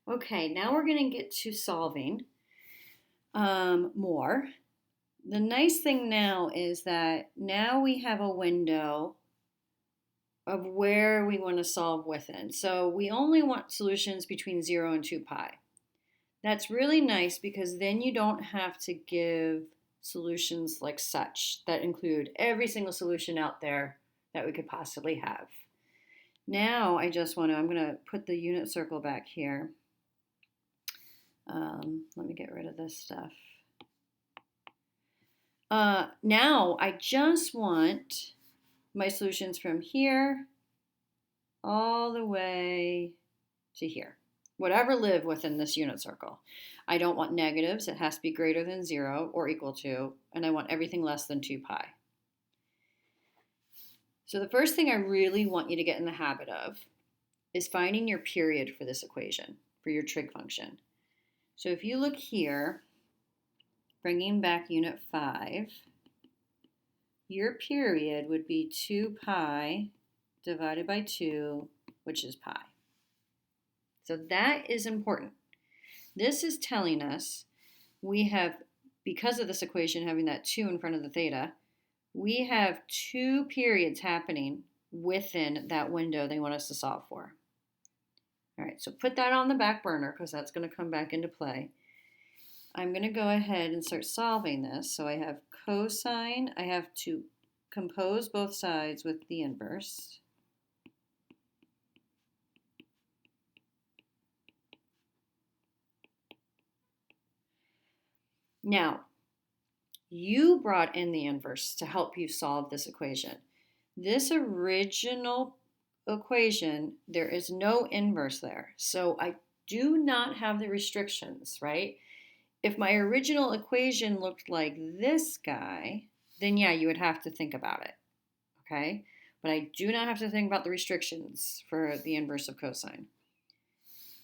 Okay, now we're going to get to solving more. The nice thing now is that now we have a window of where we want to solve within. So we only want solutions between 0 and 2 pi. That's really nice because then you don't have to give solutions like such that include every single solution out there that we could possibly have. Now I'm going to put the unit circle back here. Let me get rid of this stuff. Now I just want my solutions from here all the way to here. Whatever live within this unit circle. I don't want negatives. It has to be greater than 0 or equal to, and I want everything less than 2 pi. So the first thing I really want you to get in the habit of is finding your period for this equation, for your trig function. So if you look here, bringing back unit 5, your period would be 2 pi divided by 2, which is pi. So that is important. This is telling us we have, because of this equation having that 2 in front of the theta, we have 2 periods happening within that window they want us to solve for. All right, so put that on the back burner because that's going to come back into play. I'm going to go ahead and start solving this. So I have cosine. I have to compose both sides with the inverse. Now, you brought in the inverse to help you solve this equation. This original equation, there is no inverse there. So I do not have the restrictions, right? If my original equation looked like this guy, then yeah, you would have to think about it, okay? But I do not have to think about the restrictions for the inverse of cosine.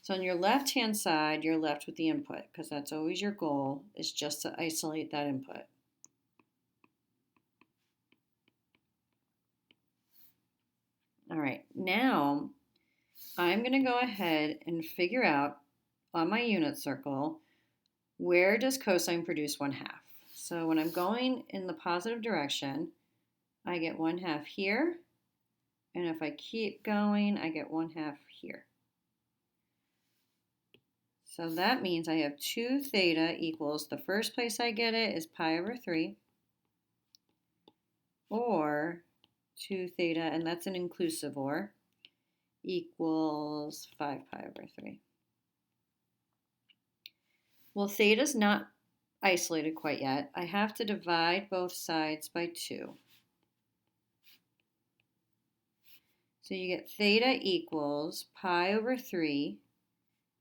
So on your left-hand side, you're left with the input, because that's always your goal, is just to isolate that input. All right, now I'm going to go ahead and figure out on my unit circle, where does cosine produce 1/2? So when I'm going in the positive direction, I get 1/2 here. And if I keep going, I get 1/2 here. So that means I have 2 theta equals, the first place I get it is pi over 3, or 2 theta, and that's an inclusive or, equals 5 pi over 3. Well, theta's not isolated quite yet. I have to divide both sides by 2. So you get theta equals pi over 3.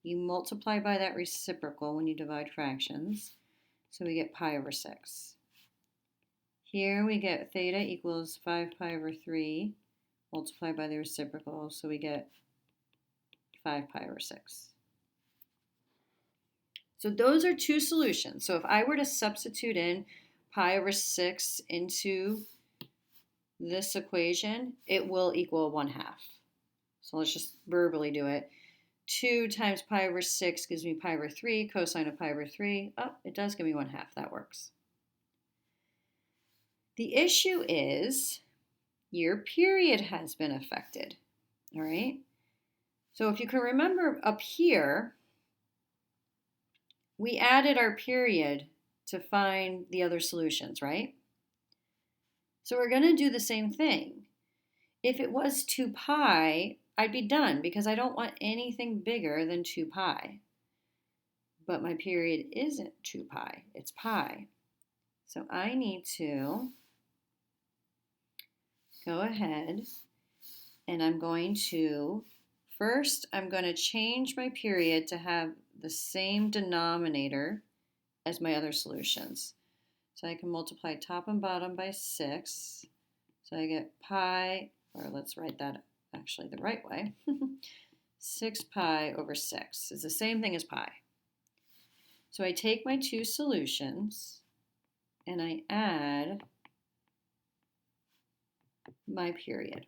You multiply by that reciprocal when you divide fractions. So we get pi over 6. Here we get theta equals 5 pi over 3 multiplied by the reciprocal. So we get 5 pi over 6. So those are 2 solutions. So if I were to substitute in pi over 6 into this equation, it will equal 1/2. So let's just verbally do it. 2 times pi over 6 gives me pi over 3, cosine of pi over 3. Oh, it does give me 1/2. That works. The issue is your period has been affected. All right? So if you can remember up here, we added our period to find the other solutions, right? So we're going to do the same thing. If it was 2 pi, I'd be done because I don't want anything bigger than 2 pi. But my period isn't 2 pi, it's pi. So I need to go ahead and I'm going to change my period to have the same denominator as my other solutions. So I can multiply top and bottom by 6. So I get pi, or let's write that actually the right way. 6 pi over 6 is the same thing as pi. So I take my 2 solutions and I add my period.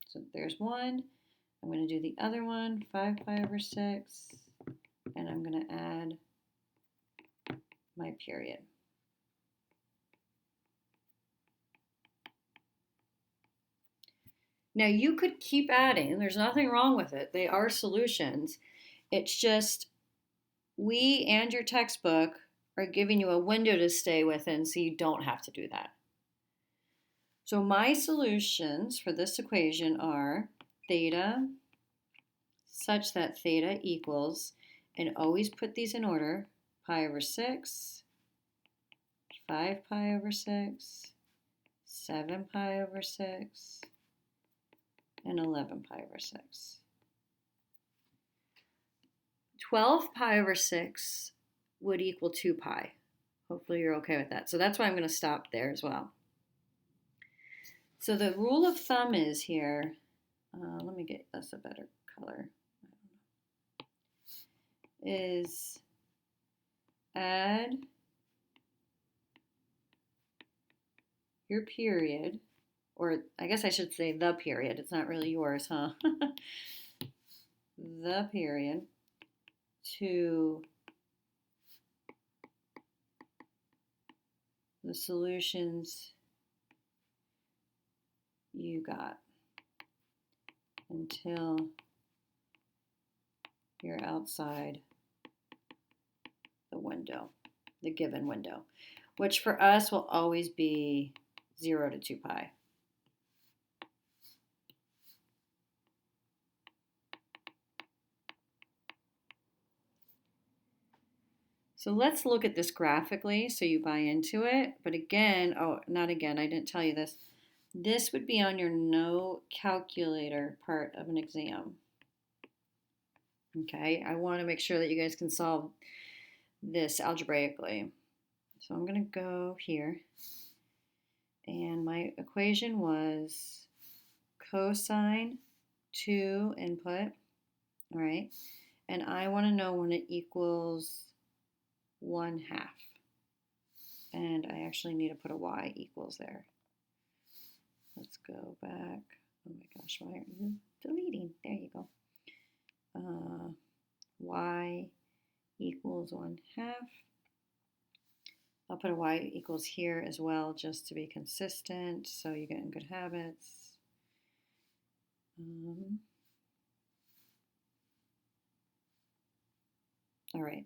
So there's 1, I'm going to do the other one, 5 pi over 6, and I'm going to add my period. Now you could keep adding. There's nothing wrong with it. They are solutions. It's just we and your textbook are giving you a window to stay within so you don't have to do that. So my solutions for this equation are theta such that theta equals, and always put these in order, pi over 6, 5 pi over 6, 7 pi over 6, and 11 pi over 6. 12 pi over 6 would equal 2 pi. Hopefully you're okay with that. So that's why I'm going to stop there as well. So the rule of thumb is here, let me get us a better color, is add your period, or I guess I should say the period. It's not really yours, huh? The period to the solutions you got until you're outside the window, the given window, which for us will always be 0 to 2 pi. So let's look at this graphically so you buy into it. But again, oh, not again, I didn't tell you this. This would be on your no calculator part of an exam. Okay, I want to make sure that you guys can solve this algebraically. So I'm going to go here. And my equation was cosine 2 input. All right. And I want to know when it equals 1/2. And I actually need to put a y equals there. Let's go back. Oh my gosh, why aren't you deleting? There you go. Y equals 1/2. I'll put a y equals here as well just to be consistent so you get in good habits. All right.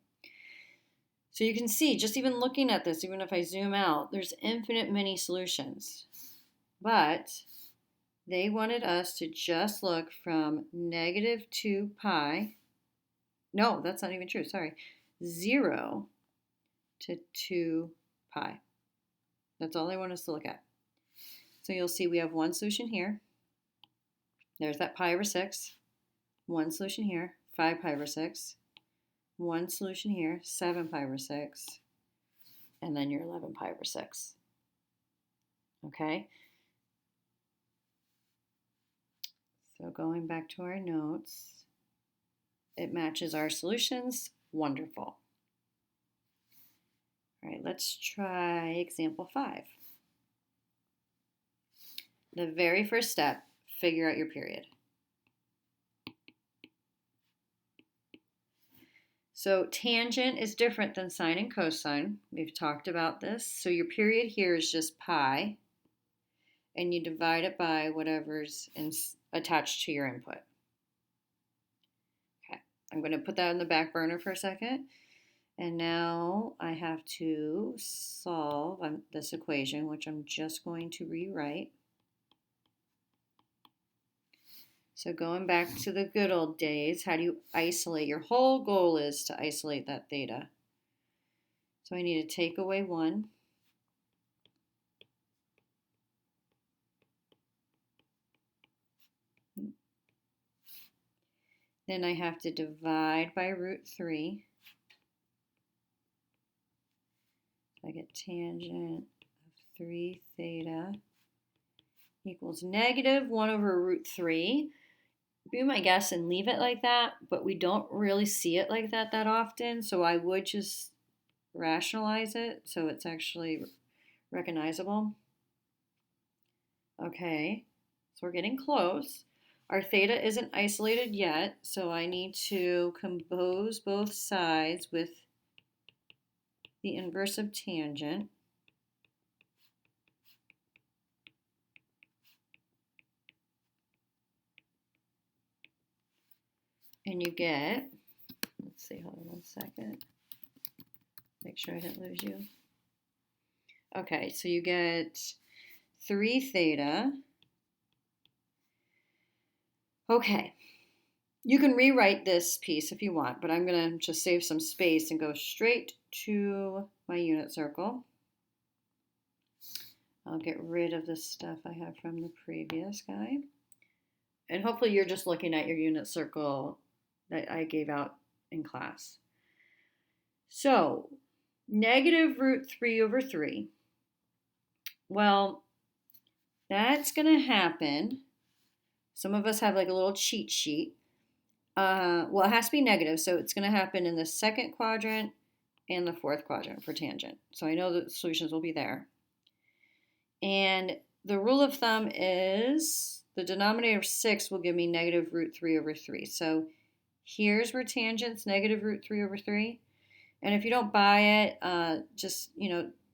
So you can see, just even looking at this, even if I zoom out, there's infinite many solutions. But they wanted us to just look from negative 2 pi. No, that's not even true. Sorry. 0 to 2 pi. That's all they want us to look at. So you'll see we have one solution here. There's that pi over 6. One solution here, 5 pi over 6. One solution here, 7 pi over 6. And then your 11 pi over 6. Okay? So going back to our notes, it matches our solutions. Wonderful. All right, let's try example 5. The very first step, figure out your period. So tangent is different than sine and cosine. We've talked about this. So your period here is just pi, and you divide it by whatever's attached to your input. Okay, I'm going to put that on the back burner for a second. And now I have to solve this equation, which I'm just going to rewrite. So going back to the good old days, how do you isolate? Your whole goal is to isolate that theta. So I need to take away 1. Then I have to divide by root 3. I get tangent of 3 theta equals negative 1 over root 3. Be my guess and leave it like that, but we don't really see it like that often, so I would just rationalize it so it's actually recognizable. Okay, so we're getting close. Our theta isn't isolated yet, so I need to compose both sides with the inverse of tangent. And you get, let's see, hold on 1 second. Make sure I didn't lose you. Okay, so you get 3 theta. Okay, you can rewrite this piece if you want, but I'm going to just save some space and go straight to my unit circle. I'll get rid of the stuff I have from the previous guy. And hopefully you're just looking at your unit circle that I gave out in class. So, negative root 3 over 3. Well, that's going to happen. Some of us have like a little cheat sheet. Well, it has to be negative, so it's going to happen in the second quadrant and the fourth quadrant for tangent. So I know the solutions will be there. And the rule of thumb is the denominator of 6 will give me negative root 3 over 3. So here's where tangent's negative root 3 over 3. And if you don't buy it, just,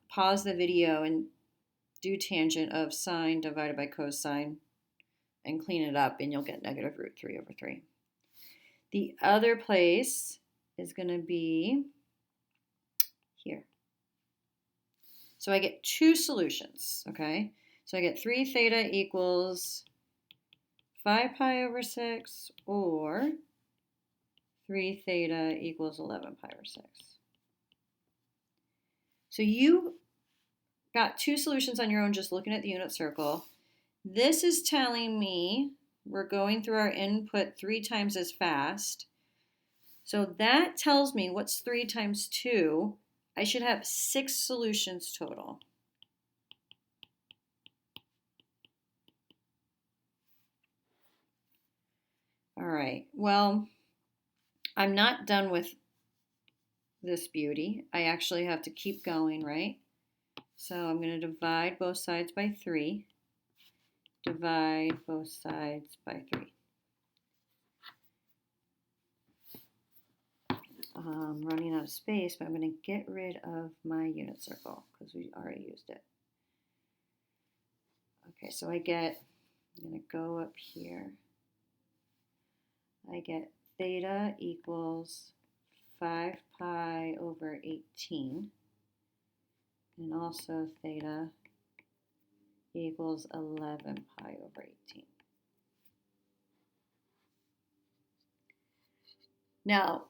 pause the video and do tangent of sine divided by cosine and clean it up, and you'll get negative root 3 over 3. The other place is going to be here. So I get 2 solutions, okay? So I get 3 theta equals 5 pi over 6 or 3 theta equals 11 pi over 6. So you got 2 solutions on your own just looking at the unit circle. This is telling me we're going through our input 3 times as fast. So that tells me what's 3 times 2? I should have 6 solutions total. All right, well, I'm not done with this beauty. I actually have to keep going, right? So I'm going to divide both sides by 3. Divide both sides by 3. I'm running out of space, but I'm going to get rid of my unit circle because we already used it. Okay, so I'm going to go up here. I get theta equals 5 pi over 18. And also theta equals 11 pi over 18. Now,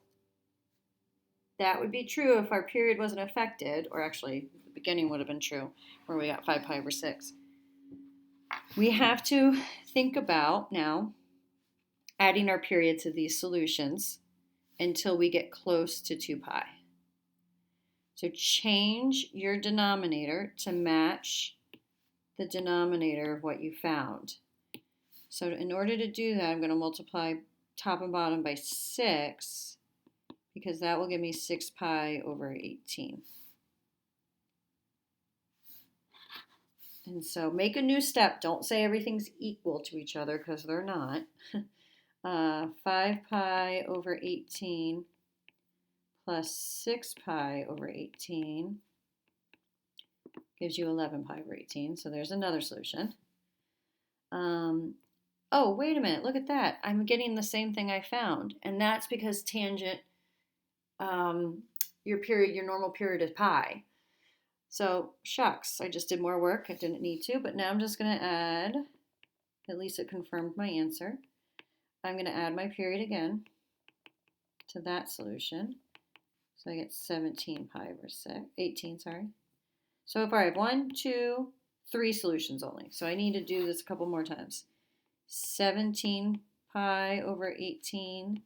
that would be true if our period wasn't affected, or actually the beginning would have been true where we got 5 pi over 6. We have to think about now adding our period to these solutions until we get close to 2 pi. So change your denominator to match the denominator of what you found. So in order to do that, I'm going to multiply top and bottom by 6 because that will give me 6 pi over 18. And so make a new step. Don't say everything's equal to each other because they're not. 5 pi over 18 plus 6 pi over 18 gives you 11 pi over 18. So there's another solution. Oh, wait a minute. Look at that. I'm getting the same thing I found. And that's because tangent, your normal period is pi. So, shucks, I just did more work. I didn't need to, but now I'm just going to add, at least it confirmed my answer. I'm going to add my period again to that solution. So I get 17 pi over 18, sorry. So far I have 1, 2, 3 solutions only. So I need to do this a couple more times. 17 pi over 18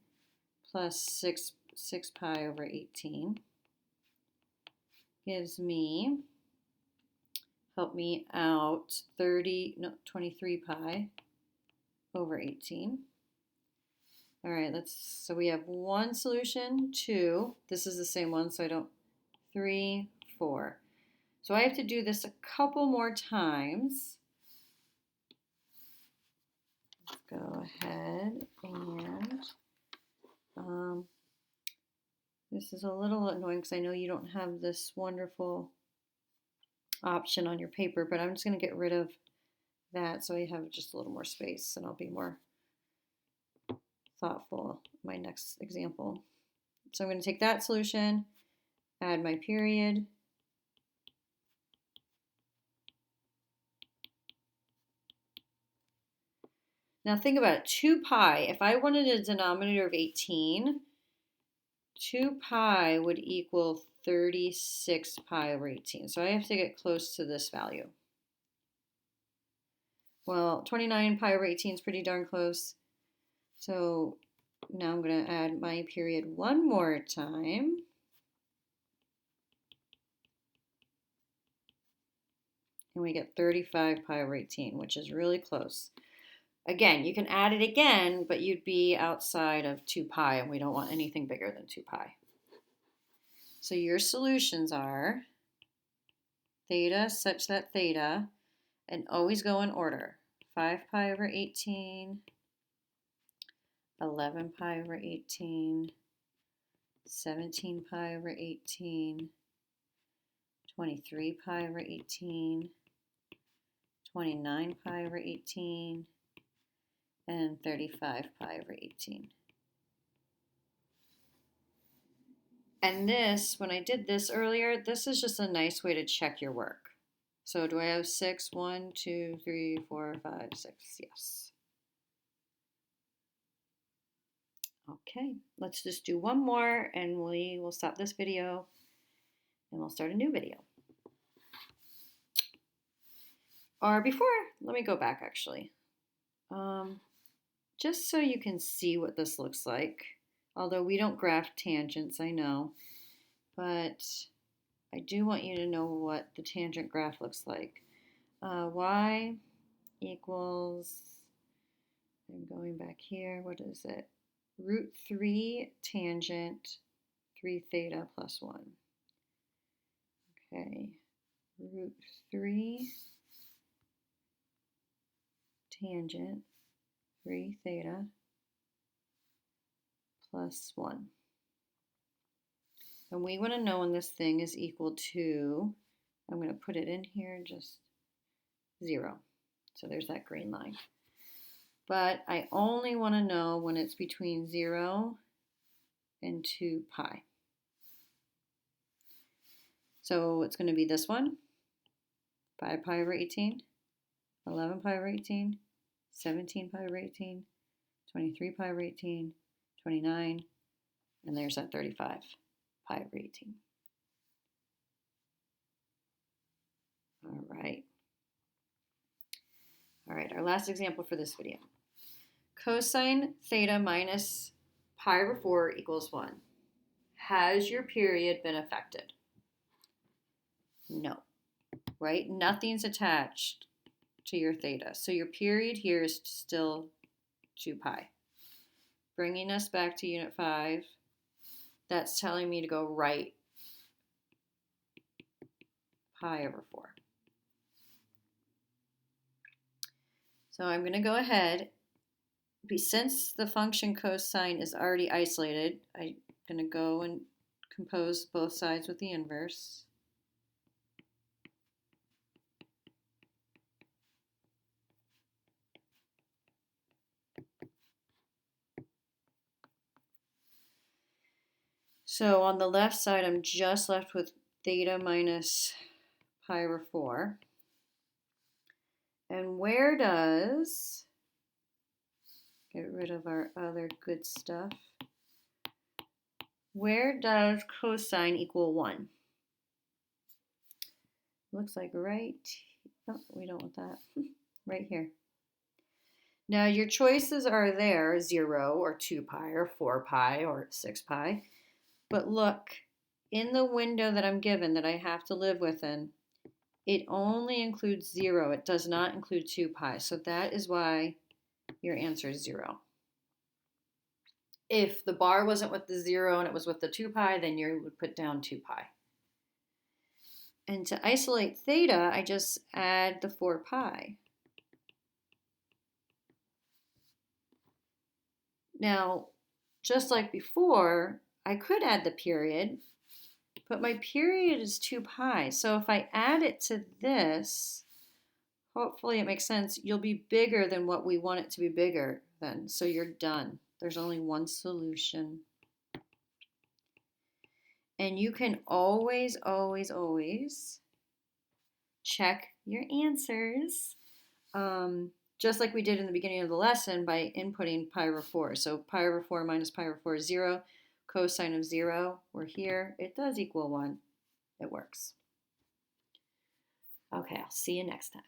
plus 6 pi over 18 gives me, help me out, 23 pi over 18. All right, so we have 1 solution, 2. This is the same one, so I don't, 3, 4. So I have to do this a couple more times. Let's go ahead and this is a little annoying because I know you don't have this wonderful option on your paper, but I'm just going to get rid of that so I have just a little more space and I'll be more thoughtful in my next example. So I'm going to take that solution, add my period, now think about it, 2 pi, if I wanted a denominator of 18, 2 pi would equal 36 pi over 18. So I have to get close to this value. Well, 29 pi over 18 is pretty darn close. So now I'm going to add my period one more time. And we get 35 pi over 18, which is really close. Again, you can add it again, but you'd be outside of 2 pi, and we don't want anything bigger than 2 pi. So your solutions are theta such that theta, and always go in order. 5 pi over 18, 11 pi over 18, 17 pi over 18, 23 pi over 18, 29 pi over 18, and 35 pi over 18. And this, when I did this earlier, this is just a nice way to check your work. So do I have 6? 1, 2, 3, 4, 5, 6. Yes. Okay, let's just do one more and we will stop this video and we'll start a new video. Or before, let me go back actually. Just so you can see what this looks like. Although we don't graph tangents, I know. But I do want you to know what the tangent graph looks like. Y equals, I'm going back here, what is it? Root 3 tangent 3 theta plus 1. Okay, root 3 tangent 3 theta plus 1. And we want to know when this thing is equal to, I'm going to put it in here, just 0. So there's that green line. But I only want to know when it's between 0 and 2 pi. So it's going to be this one, 5 pi over 18, 11 pi over 18, 17 pi over 18, 23 pi over 18, 29, and there's that 35 pi over 18. All right. All right, our last example for this video. Cosine theta minus pi over 4 equals 1. Has your period been affected? No, right? Nothing's attached to your theta. So your period here is still 2 pi. Bringing us back to unit 5, that's telling me to go right pi over 4. So I'm going to go ahead, since the function cosine is already isolated, I'm going to go and compose both sides with the inverse. So on the left side, I'm just left with theta minus pi over 4. And where does, get rid of our other good stuff, where does cosine equal 1? Looks like right, oh, we don't want that, right here. Now your choices are there, 0 or 2 pi or 4 pi or 6 pi. But look, in the window that I'm given that I have to live within, it only includes 0. It does not include 2 pi. So that is why your answer is 0. If the bar wasn't with the 0 and it was with the 2 pi, then you would put down 2 pi. And to isolate theta, I just add the 4 pi. Now, just like before, I could add the period, but my period is 2 pi. So if I add it to this, hopefully it makes sense, you'll be bigger than what we want it to be bigger than. So you're done. There's only one solution. And you can always, always, always check your answers. Just like we did in the beginning of the lesson by inputting pi over 4. So pi over 4 minus pi over 4 is 0. Cosine of 0, we're here. It does equal 1. It works. Okay, I'll see you next time.